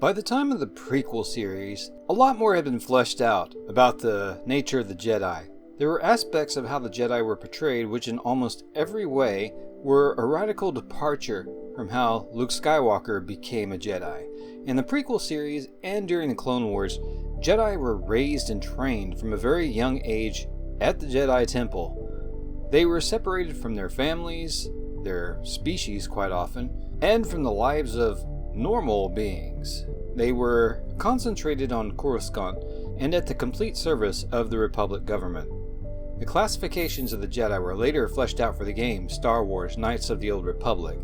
By the time of the prequel series, a lot more had been fleshed out about the nature of the Jedi. There were aspects of how the Jedi were portrayed which in almost every way were a radical departure from how Luke Skywalker became a Jedi. In the prequel series and during the Clone Wars, Jedi were raised and trained from a very young age at the Jedi Temple. They were separated from their families, their species quite often, and from the lives of normal beings. They were concentrated on Coruscant and at the complete service of the Republic government. The classifications of the Jedi were later fleshed out for the game Star Wars: Knights of the Old Republic.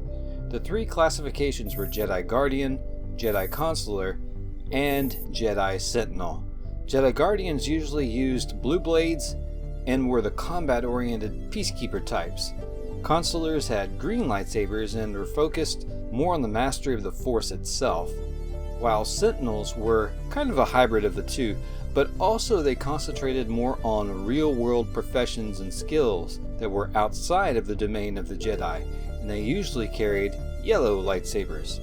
The three classifications were Jedi Guardian, Jedi Consular, and Jedi Sentinel. Jedi Guardians usually used blue blades and were the combat-oriented peacekeeper types. Consulars had green lightsabers and were focused more on the mastery of the Force itself, while Sentinels were kind of a hybrid of the two, but also they concentrated more on real-world professions and skills that were outside of the domain of the Jedi, and they usually carried yellow lightsabers.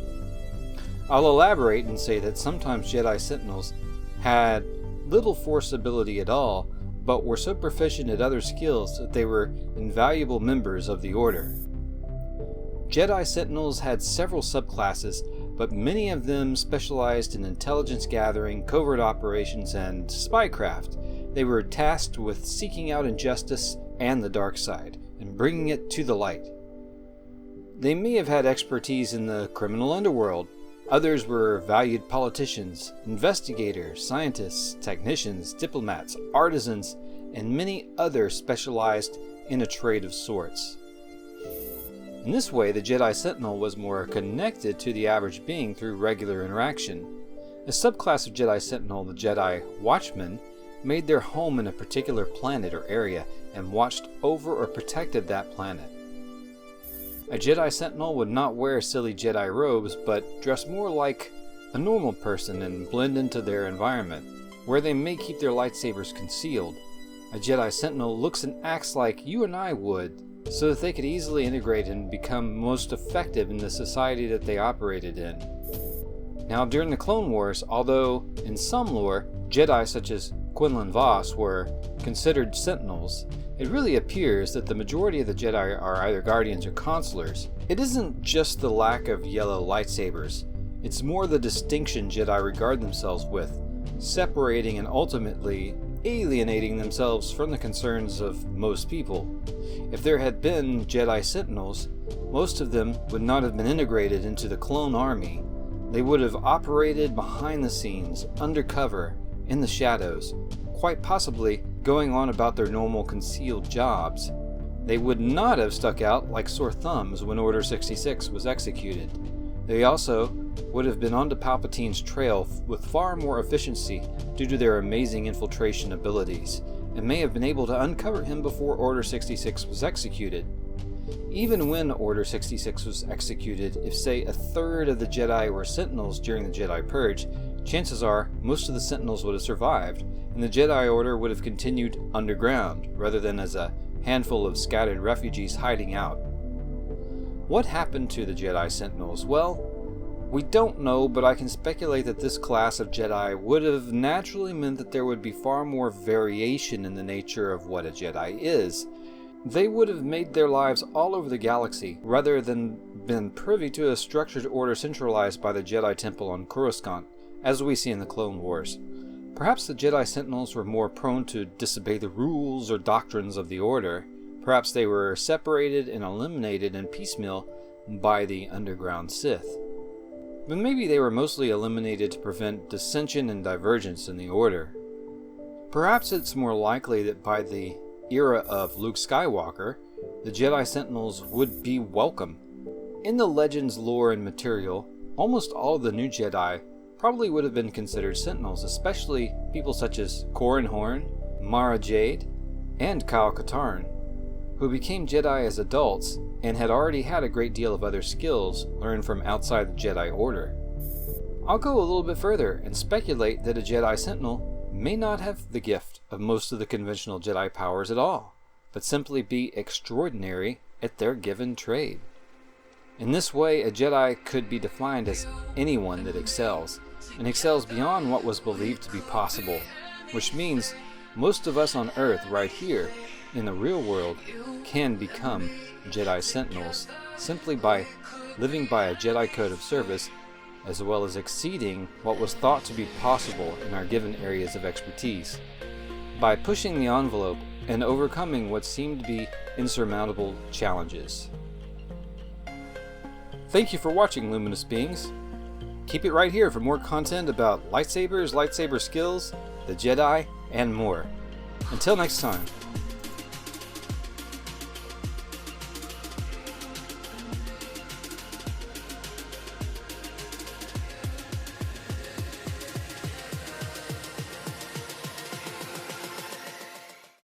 I'll elaborate and say that sometimes Jedi Sentinels had little Force ability at all, but were so proficient at other skills that they were invaluable members of the Order. Jedi Sentinels had several subclasses, but many of them specialized in intelligence gathering, covert operations, and spycraft. They were tasked with seeking out injustice and the dark side, and bringing it to the light. They may have had expertise in the criminal underworld. Others were valued politicians, investigators, scientists, technicians, diplomats, artisans, and many others specialized in a trade of sorts. In this way, the Jedi Sentinel was more connected to the average being through regular interaction. A subclass of Jedi Sentinel, the Jedi Watchmen, made their home in a particular planet or area and watched over or protected that planet. A Jedi Sentinel would not wear silly Jedi robes, but dress more like a normal person and blend into their environment, where they may keep their lightsabers concealed. A Jedi Sentinel looks and acts like you and I would, so that they could easily integrate and become most effective in the society that they operated in. Now, during the Clone Wars, although in some lore, Jedi such as Quinlan Vos were considered Sentinels, it really appears that the majority of the Jedi are either Guardians or Consulars. It isn't just the lack of yellow lightsabers, it's more the distinction Jedi regard themselves with, separating and ultimately alienating themselves from the concerns of most people. If there had been Jedi Sentinels, most of them would not have been integrated into the clone army. They would have operated behind the scenes, undercover, in the shadows, quite possibly going on about their normal concealed jobs. They would not have stuck out like sore thumbs when Order 66 was executed. They also would have been onto Palpatine's trail with far more efficiency due to their amazing infiltration abilities, and may have been able to uncover him before Order 66 was executed. Even when Order 66 was executed, if say a third of the Jedi were Sentinels during the Jedi Purge, chances are most of the Sentinels would have survived, and the Jedi Order would have continued underground, rather than as a handful of scattered refugees hiding out. What happened to the Jedi Sentinels? Well, we don't know, but I can speculate that this class of Jedi would have naturally meant that there would be far more variation in the nature of what a Jedi is. They would have made their lives all over the galaxy, rather than been privy to a structured order centralized by the Jedi Temple on Coruscant, as we see in the Clone Wars. Perhaps the Jedi Sentinels were more prone to disobey the rules or doctrines of the Order. Perhaps they were separated and eliminated in piecemeal by the underground Sith. But maybe they were mostly eliminated to prevent dissension and divergence in the Order. Perhaps it's more likely that by the era of Luke Skywalker, the Jedi Sentinels would be welcome. In the Legends lore and material, almost all of the new Jedi probably would have been considered Sentinels, especially people such as Corran Horn, Mara Jade, and Kyle Katarn, who became Jedi as adults and had already had a great deal of other skills learned from outside the Jedi Order. I'll go a little bit further and speculate that a Jedi Sentinel may not have the gift of most of the conventional Jedi powers at all, but simply be extraordinary at their given trade. In this way, a Jedi could be defined as anyone that excels, and excels beyond what was believed to be possible, which means most of us on Earth right here in the real world can become Jedi Sentinels simply by living by a Jedi code of service, as well as exceeding what was thought to be possible in our given areas of expertise. By pushing the envelope and overcoming what seemed to be insurmountable challenges. Thank you for watching, luminous beings. Keep it right here for more content about lightsabers, lightsaber skills, the Jedi, and more. Until next time.